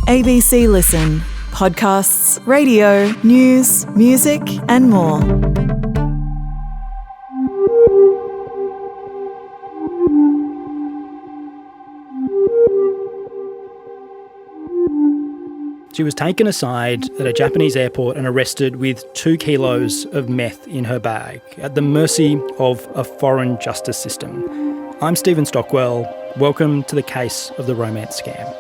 ABC Listen. Podcasts, radio, news, music and more. She was taken aside at a Japanese airport and arrested with 2 kilos of meth in her bag, at the mercy of a foreign justice system. I'm Stephen Stockwell. Welcome to the case of the romance scam.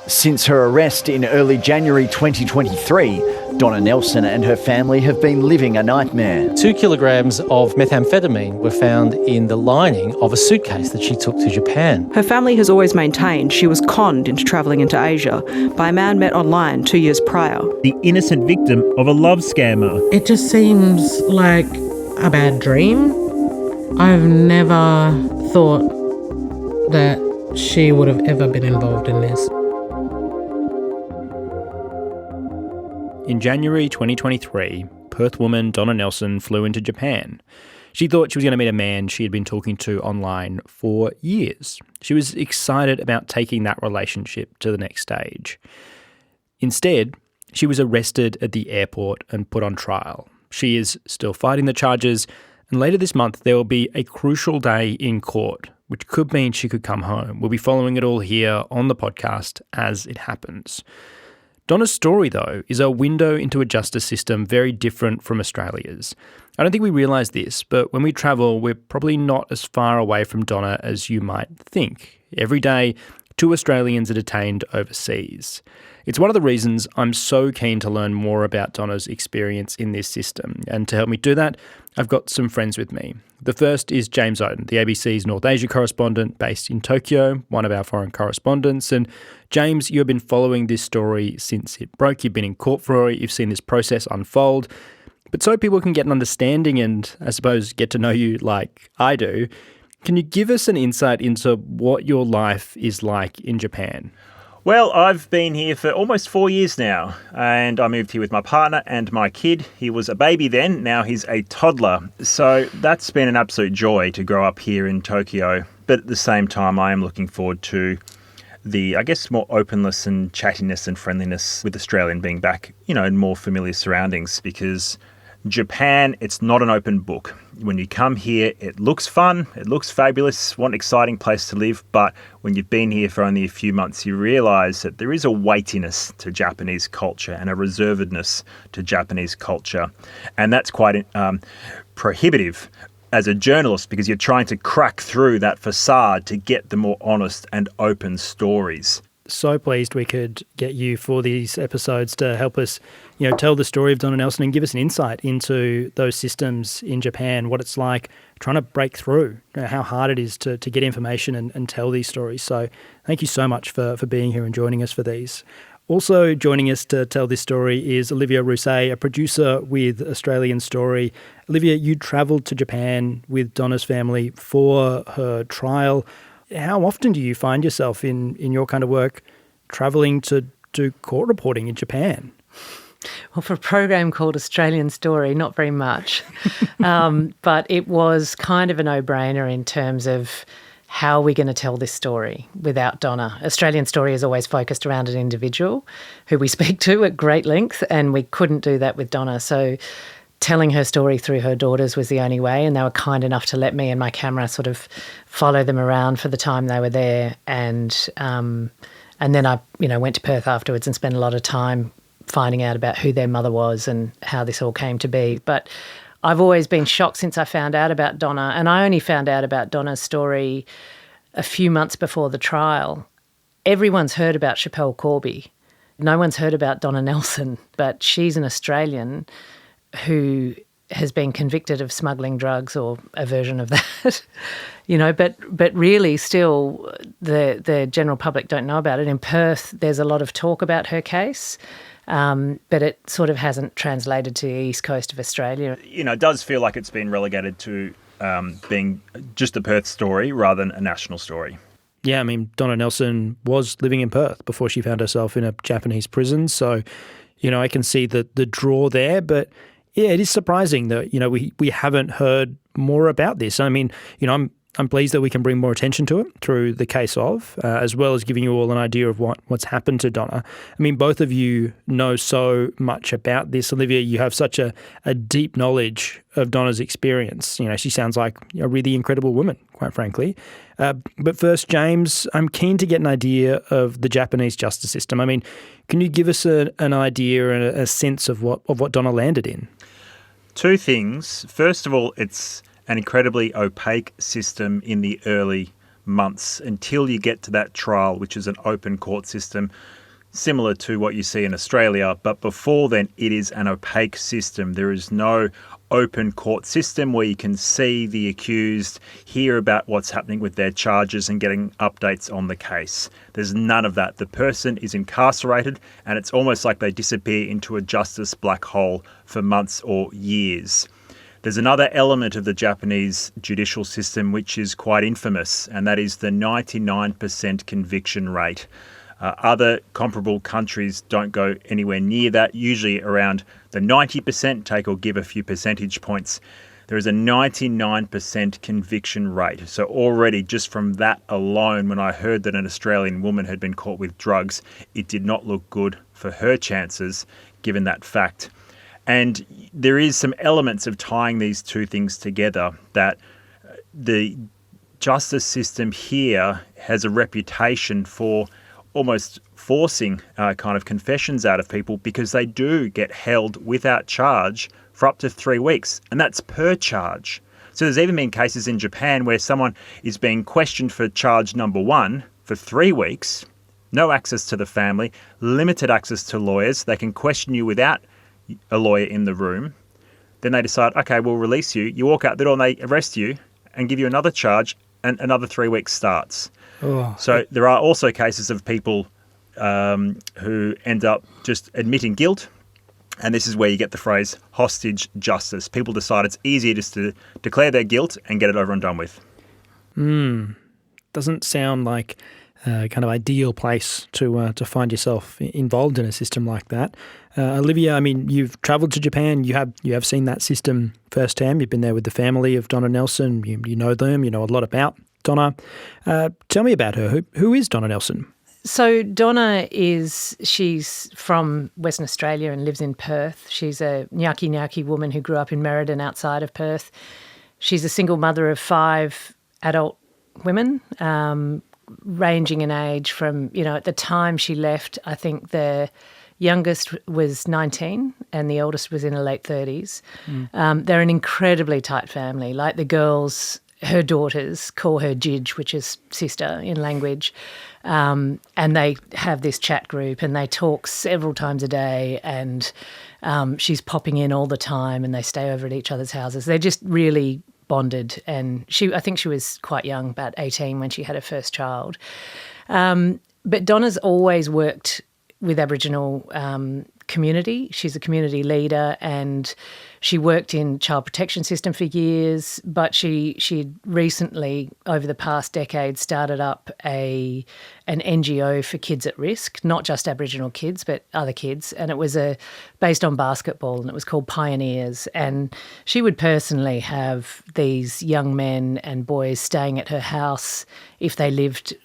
Since her arrest in early January 2023, Donna Nelson and her family have been living a nightmare. 2 kilograms of methamphetamine were found in the lining of a suitcase that she took to Japan. Her family has always maintained she was conned into travelling into Asia by a man met online 2 years prior. The innocent victim of a love scammer. It just seems like a bad dream. I've never thought that she would have ever been involved in this. In January 2023, Perth woman Donna Nelson flew into Japan. She thought she was going to meet a man she had been talking to online for years. She was excited about taking that relationship to the next stage. Instead, she was arrested at the airport and put on trial. She is still fighting the charges, and later this month there will be a crucial day in court, which could mean she could come home. We'll be following it all here on the podcast as it happens. Donna's story, though, is a window into a justice system very different from Australia's. I don't think we realise this, but when we travel, we're probably not as far away from Donna as you might think. Every day, 2 Australians are detained overseas. It's one of the reasons I'm so keen to learn more about Donna's experience in this system. And to help me do that, I've got some friends with me. The first is James Oaten, the ABC's North Asia correspondent based in Tokyo, one of our foreign correspondents. And James, you've been following this story since it broke. You've been in court for it. You've seen this process unfold. But so people can get an understanding and, I suppose, get to know you like I do, can you give us an insight into what your life is like in Japan? Well, I've been here for almost 4 years now, and I moved here with my partner and my kid. He was a baby then, now he's a toddler. So that's been an absolute joy to grow up here in Tokyo. But at the same time, I am looking forward to the, I guess, more openness and chattiness and friendliness with Australian being back, in more familiar surroundings, because Japan, it's not an open book. When you come here, it looks fun, it looks fabulous, what an exciting place to live, but when you've been here for only a few months, you realise that there is a weightiness to Japanese culture and a reservedness to Japanese culture, and that's quite prohibitive as a journalist, because you're trying to crack through that facade to get the more honest and open stories. So pleased we could get you for these episodes to help us, tell the story of Donna Nelson and give us an insight into those systems in Japan, what it's like trying to break through, how hard it is to get information and tell these stories. So thank you so much for being here and joining us for these. Also joining us to tell this story is Olivia Rousset, a producer with Australian Story. Olivia, you travelled to Japan with Donna's family for her trial. How often do you find yourself in your kind of work travelling to do court reporting in Japan? Well, for a program called Australian Story, not very much. But it was kind of a no-brainer in terms of how are we going to tell this story without Donna. Australian Story is always focused around an individual who we speak to at great length, and we couldn't do that with Donna. So telling her story through her daughters was the only way, and they were kind enough to let me and my camera sort of follow them around for the time they were there. And then I, went to Perth afterwards and spent a lot of time finding out about who their mother was and how this all came to be. But I've always been shocked since I found out about Donna, and I only found out about Donna's story a few months before the trial. Everyone's heard about Schapelle Corby. No one's heard about Donna Nelson, but she's an Australian who has been convicted of smuggling drugs or a version of that, but really still the general public don't know about it. In Perth, there's a lot of talk about her case, but it sort of hasn't translated to the east coast of Australia. It does feel like it's been relegated to being just a Perth story rather than a national story. Yeah, Donna Nelson was living in Perth before she found herself in a Japanese prison, so, I can see the draw there, but yeah, it is surprising that, we haven't heard more about this. I'm I'm pleased that we can bring more attention to it through the case of, as well as giving you all an idea of what's happened to Donna. I mean, both of you know so much about this. Olivia, you have such a deep knowledge of Donna's experience. You know, she sounds like a really incredible woman, quite frankly. But first, James, I'm keen to get an idea of the Japanese justice system. I mean, can you give us an idea and a sense of what Donna landed in? Two things. First of all, it's an incredibly opaque system in the early months until you get to that trial, which is an open court system, similar to what you see in Australia. But before then, it is an opaque system. There is no open court system where you can see the accused, hear about what's happening with their charges and getting updates on the case. There's none of that. The person is incarcerated and it's almost like they disappear into a justice black hole for months or years. There's another element of the Japanese judicial system which is quite infamous, and that is the 99% conviction rate. Other comparable countries don't go anywhere near that, usually around the 90%, take or give a few percentage points. There is a 99% conviction rate. So already just from that alone, when I heard that an Australian woman had been caught with drugs, it did not look good for her chances, given that fact. And there is some elements of tying these two things together, that the justice system here has a reputation for almost forcing kind of confessions out of people, because they do get held without charge for up to 3 weeks, and that's per charge. So there's even been cases in Japan where someone is being questioned for charge number 1 for 3 weeks, no access to the family, limited access to lawyers. They can question you without a lawyer in the room. Then they decide, okay, we'll release you. You walk out the door and they arrest you and give you another charge, and another 3 weeks starts. Oh. So there are also cases of people who end up just admitting guilt. And this is where you get the phrase hostage justice. People decide it's easier just to declare their guilt and get it over and done with. Doesn't sound like a kind of ideal place to find yourself involved in a system like that. Olivia, I mean, you've travelled to Japan. You have seen that system firsthand. You've been there with the family of Donna Nelson. You know them. You know a lot about Donna. Tell me about her. Who is Donna Nelson? So Donna she's from Western Australia and lives in Perth. She's a Nyaki woman who grew up in Merredin outside of Perth. She's a single mother of 5 adult women, ranging in age from, at the time she left, I think the youngest was 19 and the oldest was in her late 30s. They're an incredibly tight family. Like the girls, her daughters call her Jij, which is sister in language, and they have this chat group and they talk several times a day, and she's popping in all the time and they stay over at each other's houses. They're just really bonded, and I think she was quite young, about 18 when she had her first child. But Donna's always worked with Aboriginal community. She's a community leader and she worked in child protection system for years, but she recently, over the past decade, started up an NGO for kids at risk, not just Aboriginal kids, but other kids. And it was based on basketball, and it was called Pioneers. And she would personally have these young men and boys staying at her house if they lived,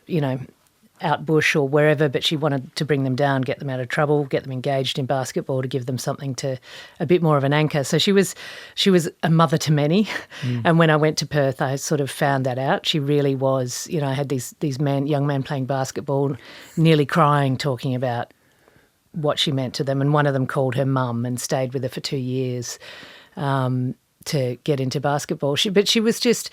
out bush or wherever, but she wanted to bring them down, get them out of trouble, get them engaged in basketball to give them something a bit more of an anchor. So she was a mother to many. And when I went to Perth, I sort of found that out. She really was, I had these young men playing basketball, nearly crying, talking about what she meant to them. And one of them called her mum and stayed with her for 2 years to get into basketball. But she was just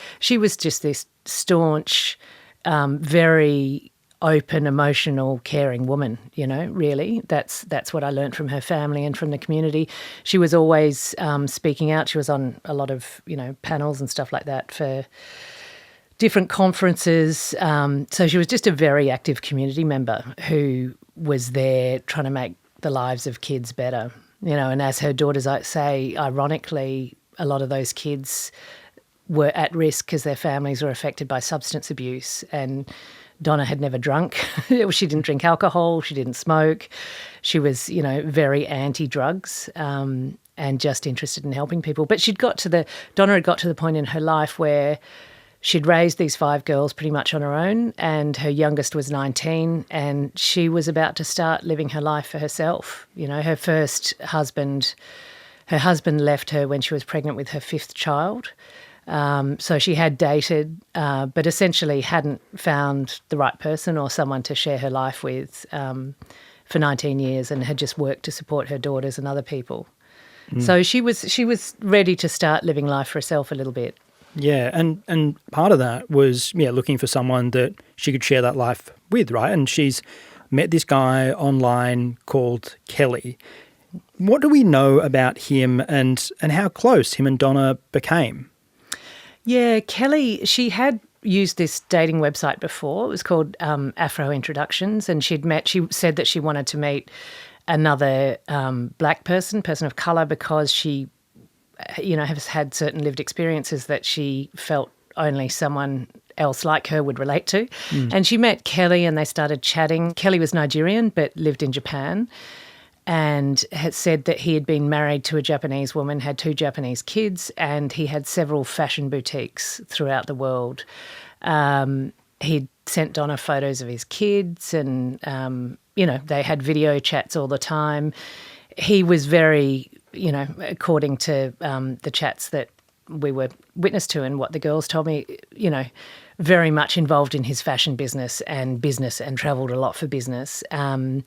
this staunch, very open, emotional, caring woman, really. That's what I learned from her family and from the community. She was always speaking out. She was on a lot of, panels and stuff like that for different conferences. So she was just a very active community member who was there trying to make the lives of kids better. And as her daughters say, ironically, a lot of those kids were at risk because their families were affected by substance abuse, and Donna had never drunk. She didn't drink alcohol. She didn't smoke. She was, very anti-drugs and just interested in helping people. But Donna had got to the point in her life where she'd raised these 5 girls pretty much on her own, and her youngest was 19, and she was about to start living her life for herself. You know, her husband left her when she was pregnant with her 5th child. So she had dated, but essentially hadn't found the right person or someone to share her life with for 19 years, and had just worked to support her daughters and other people. So she was ready to start living life for herself a little bit. Yeah, and part of that was looking for someone that she could share that life with, right? And she's met this guy online called Kelly. What do we know about him and how close him and Donna became? Yeah, Kelly, she had used this dating website before. It was called Afro Introductions, and she said that she wanted to meet another black person of colour, because she, has had certain lived experiences that she felt only someone else like her would relate to. And she met Kelly and they started chatting. Kelly was Nigerian but lived in Japan, and had said that he had been married to a Japanese woman, had 2 Japanese kids, and he had several fashion boutiques throughout the world. He'd sent Donna photos of his kids, and, they had video chats all the time. He was very, according to the chats that we were witness to and what the girls told me, very much involved in his fashion business and travelled a lot for business. And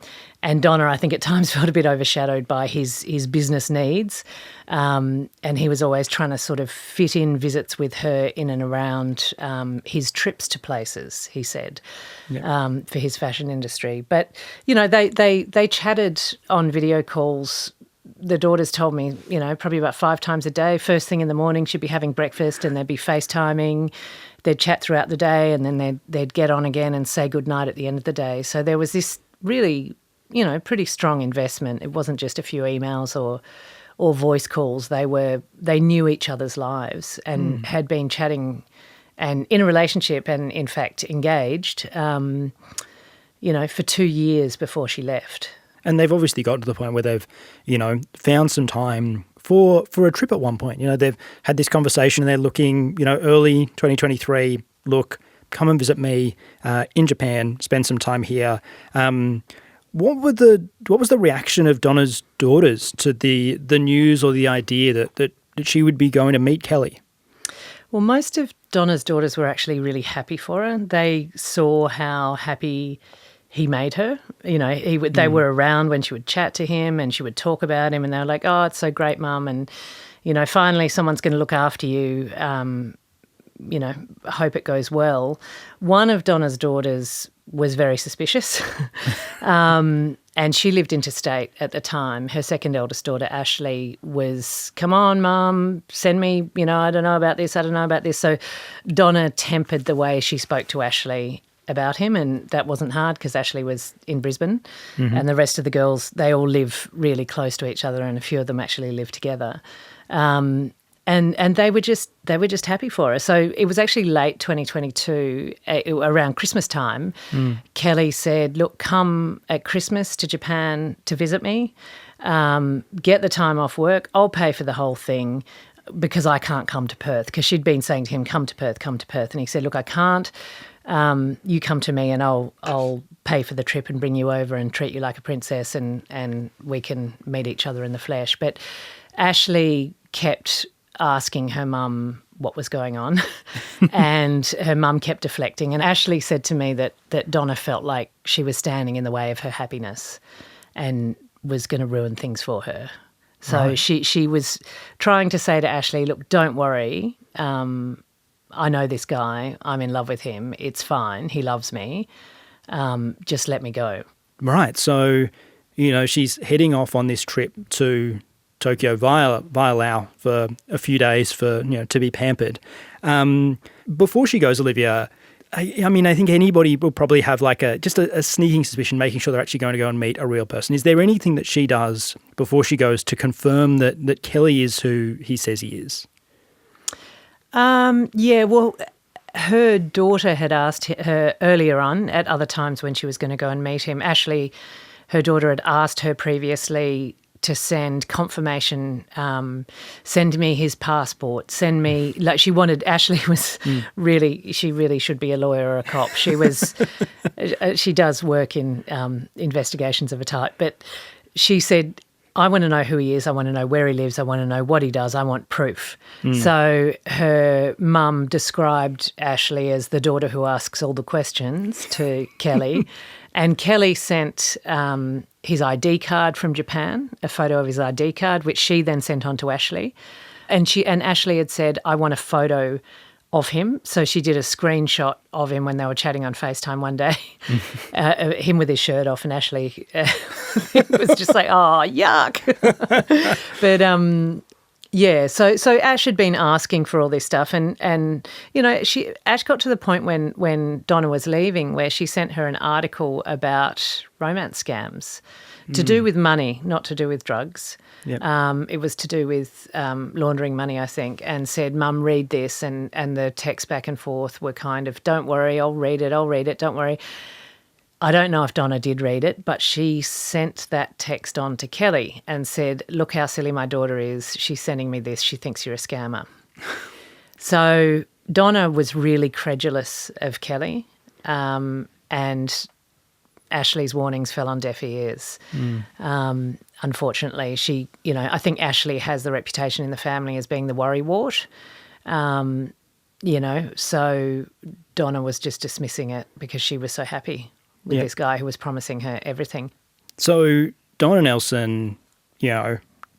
Donna, I think at times felt a bit overshadowed by his business needs. And he was always trying to sort of fit in visits with her in and around his trips to places, he said, for his fashion industry. But, they chatted on video calls. The daughters told me, probably about 5 times a day. First thing in the morning, she'd be having breakfast and they'd be FaceTiming. They'd chat throughout the day, and then they'd get on again and say goodnight at the end of the day. So there was this really, pretty strong investment. It wasn't just a few emails or voice calls. They knew each other's lives and had been chatting and in a relationship and, in fact, engaged, for 2 years before she left. And they've obviously got to the point where they've, found some time for a trip at one point. They've had this conversation and they're looking, early 2023, look, come and visit me in Japan, spend some time here. What was the reaction of Donna's daughters to the news or the idea that she would be going to meet Kelly? Well, most of Donna's daughters were actually really happy for her. They saw how happy he made her. They were around when she would chat to him and she would talk about him, and they were like, "Oh, it's so great, Mum, and finally someone's going to look after you. I hope it goes well." One of Donna's daughters was very suspicious, and she lived interstate at the time. Her second eldest daughter, Ashley, was, "Come on, Mum, send me. I don't know about this. So Donna tempered the way she spoke to Ashley about him, and that wasn't hard because Ashley was in Brisbane, and the rest of the girls, they all live really close to each other, and a few of them actually live together, and they were just happy for her. So it was actually late 2022, around Christmas time. Kelly said, "Look, come at Christmas to Japan to visit me. Get the time off work. I'll pay for the whole thing." Because I can't come to Perth, because she'd been saying to him, come to Perth. And he said, "Look, I can't. You come to me and I'll pay for the trip and bring you over and treat you like a princess, and we can meet each other in the flesh." But Ashley kept asking her mum what was going on and her mum kept deflecting. And Ashley said to me that Donna felt like she was standing in the way of her happiness and was going to ruin things for her. So right. she was trying to say to Ashley, "Look, don't worry. I know this guy. I'm in love with him. It's fine. He loves me. Just let me go." Right. So, she's heading off on this trip to Tokyo via Laos for a few days to be pampered. Before she goes, Olivia, I think anybody will probably have just a sneaking suspicion, making sure they're actually going to go and meet a real person. Is there anything that she does before she goes to confirm that Kelly is who he says he is? Well, her daughter had asked her earlier on at other times when she was going to go and meet him. Ashley, her daughter, had asked her previously to send confirmation, send me his passport, send me, like she wanted, Ashley was she really should be a lawyer or a cop. She was, she does work in investigations of a type, but she said, I want to know who he is, I want to know where he lives, I want to know what he does, I want proof. So her mum described Ashley as the daughter who asks all the questions to Kelly, and Kelly sent his ID card from Japan, a photo of his ID card, which she then sent on to Ashley. And Ashley had said, I want a photo of him. So she did a screenshot of him when they were chatting on FaceTime one day, him with his shirt off, and Ashley was just like, oh, yuck. But yeah, so Ash had been asking for all this stuff, and you know, Ash got to the point when Donna was leaving where she sent her an article about romance scams to do with money, not to do with drugs. Yep. It was to do with laundering money, I think, and said, Mum, read this, and the texts back and forth were kind of, don't worry, I'll read it, don't worry. I don't know if Donna did read it, but she sent that text on to Kelly and said, look how silly my daughter is. She's sending me this. She thinks you're a scammer. So Donna was really credulous of Kelly, and Ashley's warnings fell on deaf ears. Unfortunately, I think Ashley has the reputation in the family as being the worrywart. So Donna was just dismissing it because she was so happy with this guy who was promising her everything. So Donna Nelson,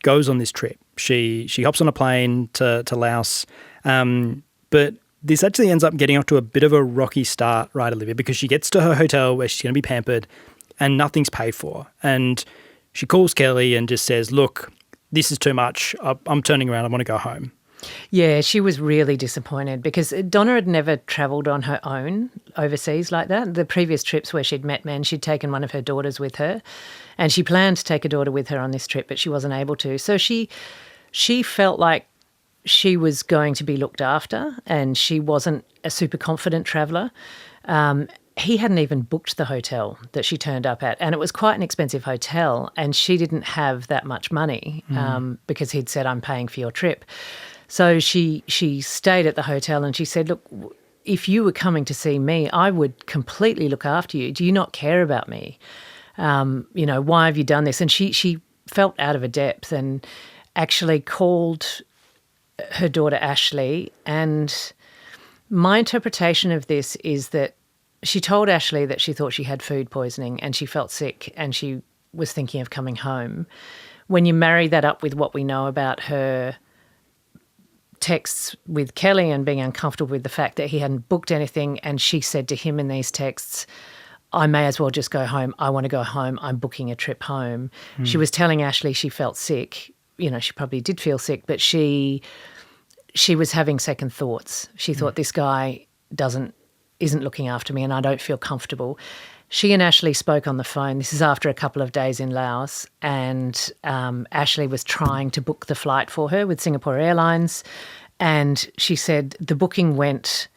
goes on this trip. She hops on a plane to Laos, but this actually ends up getting off to a bit of a rocky start, right, Olivia, because she gets to her hotel where she's going to be pampered and nothing's paid for. And she calls Kelly and just says, look, this is too much. I'm turning around. I want to go home. Yeah, she was really disappointed because Donna had never travelled on her own overseas like that. The previous trips where she'd met men, she'd taken one of her daughters with her, and she planned to take a daughter with her on this trip, but she wasn't able to. So she felt like she was going to be looked after, and she wasn't a super confident traveller. He hadn't even booked the hotel that she turned up at, and it was quite an expensive hotel, and she didn't have that much money because he'd said, I'm paying for your trip. So she stayed at the hotel and she said, look, if you were coming to see me, I would completely look after you. Do you not care about me? Why have you done this? And she felt out of her depth and actually called her daughter Ashley. And my interpretation of this is that she told Ashley that she thought she had food poisoning and she felt sick and she was thinking of coming home. When you marry that up with what we know about her texts with Kelly and being uncomfortable with the fact that he hadn't booked anything, and she said to him in these texts, I may as well just go home. I want to go home. I'm booking a trip home. She was telling Ashley she felt sick. She probably did feel sick, but she was having second thoughts. She thought, this guy isn't looking after me and I don't feel comfortable. She and Ashley spoke on the phone. This is after a couple of days in Laos, and Ashley was trying to book the flight for her with Singapore Airlines, and she said the booking went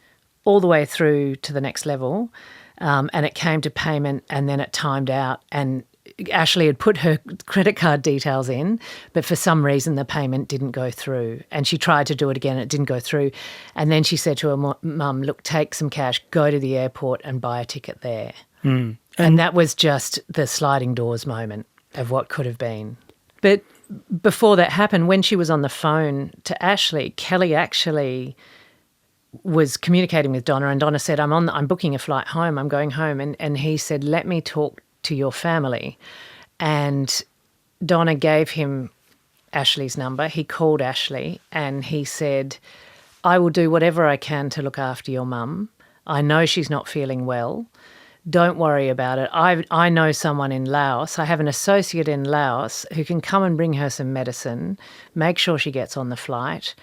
all the way through to the next level, and it came to payment and then it timed out, and Ashley had put her credit card details in, but for some reason the payment didn't go through, and she tried to do it again, it didn't go through, and then she said to her mum, look, take some cash, go to the airport and buy a ticket there. And that was just the sliding doors moment of what could have been. But before that happened, when she was on the phone to Ashley, Kelly actually was communicating with Donna, and Donna said, I'm booking a flight home, I'm going home. And he said, let me talk to your family. And Donna gave him Ashley's number. He called Ashley and he said, I will do whatever I can to look after your mum. I know she's not feeling well. Don't worry about it. I know someone in Laos. I have an associate in Laos who can come and bring her some medicine, make sure she gets on the flight,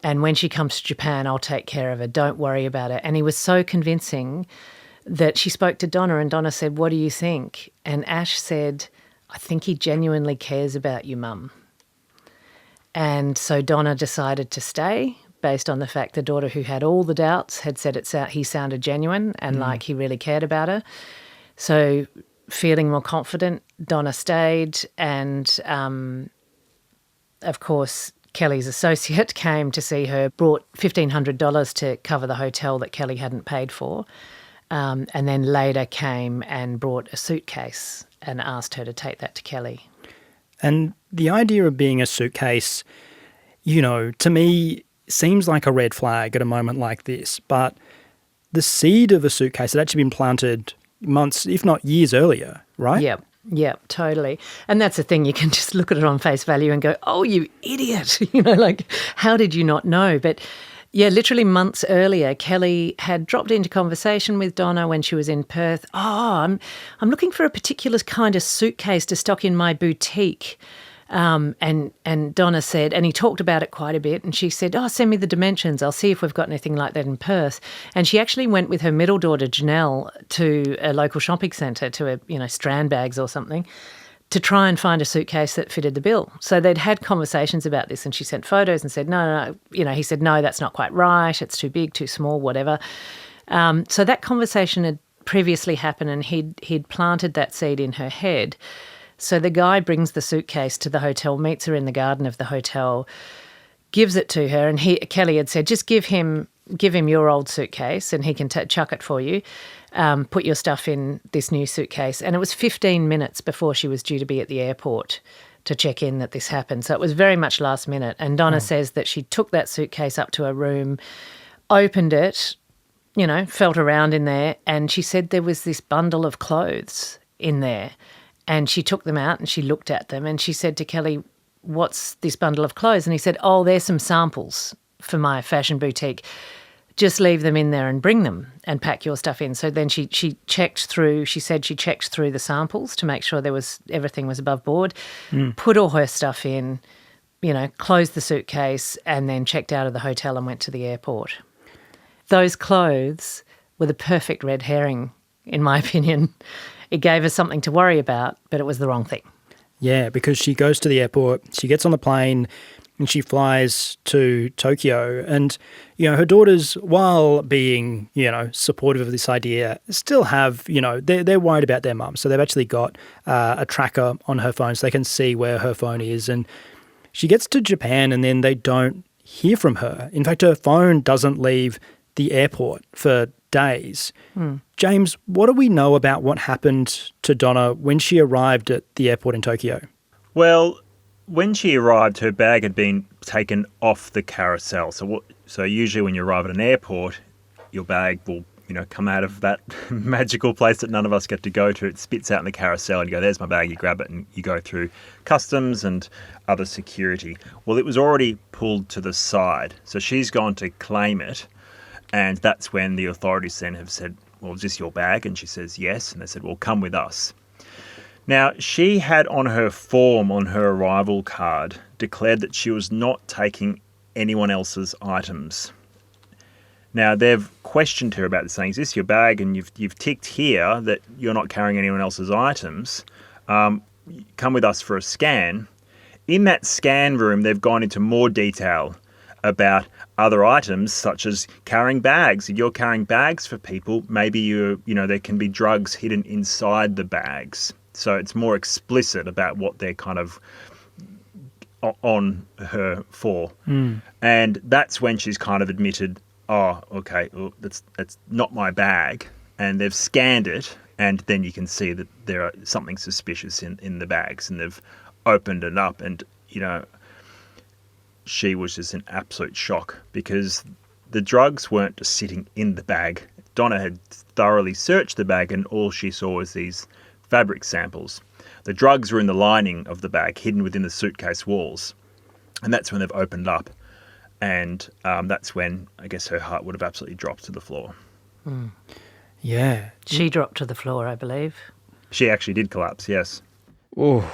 and when she comes to Japan, I'll take care of her. Don't worry about it. And he was so convincing that she spoke to Donna, and Donna said, what do you think? And Ash said, I think he genuinely cares about you, Mum. And so Donna decided to stay, based on the fact the daughter who had all the doubts had said he sounded genuine and like he really cared about her. So feeling more confident, Donna stayed, and of course Kelly's associate came to see her, brought $1,500 to cover the hotel that Kelly hadn't paid for, and then later came and brought a suitcase and asked her to take that to Kelly. And the idea of being a suitcase, to me seems like a red flag at a moment like this, but the seed of a suitcase had actually been planted months, if not years earlier, right? Yep, totally. And that's the thing, you can just look at it on face value and go, oh, you idiot, how did you not know? But yeah, literally months earlier, Kelly had dropped into conversation with Donna when she was in Perth. I'm looking for a particular kind of suitcase to stock in my boutique. And Donna said, and he talked about it quite a bit, and she said, send me the dimensions. I'll see if we've got anything like that in Perth. And she actually went with her middle daughter, Janelle, to a local shopping centre, to Strand Bags or something, to try and find a suitcase that fitted the bill. So they'd had conversations about this, and she sent photos and said, no. He said, no, that's not quite right. It's too big, too small, whatever. So that conversation had previously happened, and he'd planted that seed in her head. So the guy brings the suitcase to the hotel, meets her in the garden of the hotel, gives it to her, and Kelly had said, just give him your old suitcase and he can chuck it for you. Put your stuff in this new suitcase. And it was 15 minutes before she was due to be at the airport to check in that this happened. So it was very much last minute. And Donna says that she took that suitcase up to her room, opened it, felt around in there, and she said there was this bundle of clothes in there. And she took them out and she looked at them and she said to Kelly, what's this bundle of clothes? And he said, there's some samples for my fashion boutique. Just leave them in there and bring them and pack your stuff in. So then she checked through, she said she checked through the samples to make sure everything was above board, put all her stuff in, closed the suitcase, and then checked out of the hotel and went to the airport. Those clothes were the perfect red herring, in my opinion. It gave her something to worry about, but it was the wrong thing. Yeah, because she goes to the airport, she gets on the plane, and she flies to Tokyo. And, her daughters, while being, supportive of this idea, still have, they're worried about their mum. So they've actually got a tracker on her phone so they can see where her phone is. And she gets to Japan and then they don't hear from her. In fact, her phone doesn't leave the airport for days. James, what do we know about what happened to Donna when she arrived at the airport in Tokyo? Well, when she arrived, her bag had been taken off the carousel. So usually when you arrive at an airport, your bag will, come out of that magical place that none of us get to go to. It spits out in the carousel and you go, there's my bag, you grab it and you go through customs and other security. Well, it was already pulled to the side. So she's gone to claim it. And that's when the authorities then have said, well, is this your bag? And she says, yes. And they said, well, come with us. Now, she had on her form, on her arrival card, declared that she was not taking anyone else's items. Now, they've questioned her about this, saying, is this your bag? And you've ticked here that you're not carrying anyone else's items. Come with us for a scan. In that scan room, they've gone into more detail about other items, such as carrying bags. If you're carrying bags for people, maybe there can be drugs hidden inside the bags. So it's more explicit about what they're kind of on her for. And that's when she's kind of admitted, that's not my bag. And they've scanned it, and then you can see that there are something suspicious in the bags, and they've opened it up, and she was just in absolute shock because the drugs weren't just sitting in the bag. Donna had thoroughly searched the bag and all she saw was these fabric samples. The drugs were in the lining of the bag, hidden within the suitcase walls. And that's when they've opened up. And that's when, I guess, her heart would have absolutely dropped to the floor. Yeah. She dropped to the floor, I believe. She actually did collapse, yes. Oh.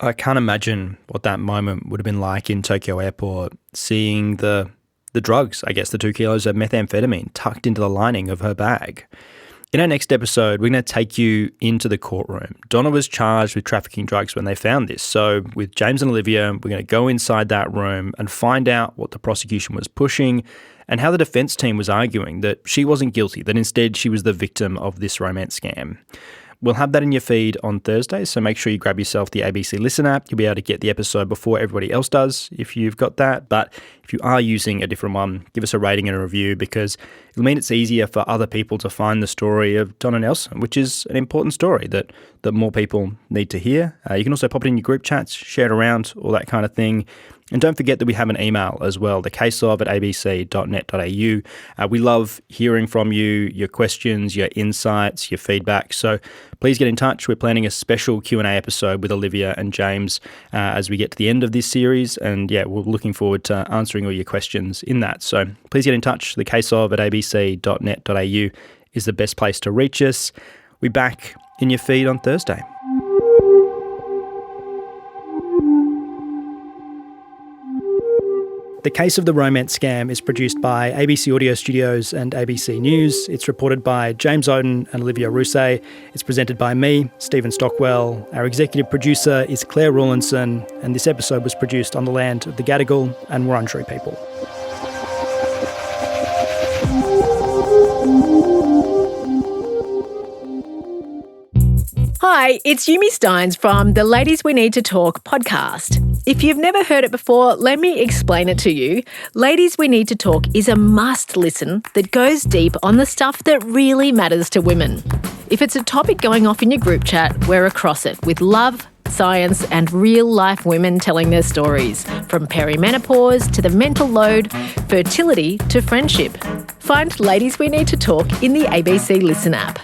I can't imagine what that moment would have been like in Tokyo Airport, seeing the drugs, I guess the 2 kilos of methamphetamine tucked into the lining of her bag. In our next episode, we're going to take you into the courtroom. Donna was charged with trafficking drugs when they found this. So with James and Olivia, we're going to go inside that room and find out what the prosecution was pushing and how the defence team was arguing that she wasn't guilty, that instead she was the victim of this romance scam. We'll have that in your feed on Thursday, so make sure you grab yourself the ABC Listen app. You'll be able to get the episode before everybody else does if you've got that. But if you are using a different one, give us a rating and a review, because it'll mean it's easier for other people to find the story of Donna Nelson, which is an important story that more people need to hear. You can also pop it in your group chats, share it around, all that kind of thing. And don't forget that we have an email as well, thecaseof@abc.net.au. We love hearing from you, your questions, your insights, your feedback. So please get in touch. We're planning a special Q&A episode with Olivia and James as we get to the end of this series. And yeah, we're looking forward to answering all your questions in that. So please get in touch. Thecaseof@abc.net.au is the best place to reach us. We're back in your feed on Thursday. The Case of the Romance Scam is produced by ABC Audio Studios and ABC News. It's reported by James Oaten and Olivia Rousset. It's presented by me, Stephen Stockwell. Our executive producer is Claire Rawlinson, and this episode was produced on the land of the Gadigal and Wurundjeri people. Hi, it's Yumi Steins from the Ladies We Need to Talk podcast. If you've never heard it before, let me explain it to you. Ladies We Need to Talk is a must listen that goes deep on the stuff that really matters to women. If it's a topic going off in your group chat, we're across it with love, science and real-life women telling their stories, from perimenopause to the mental load, fertility to friendship. Find Ladies We Need to Talk in the ABC Listen app.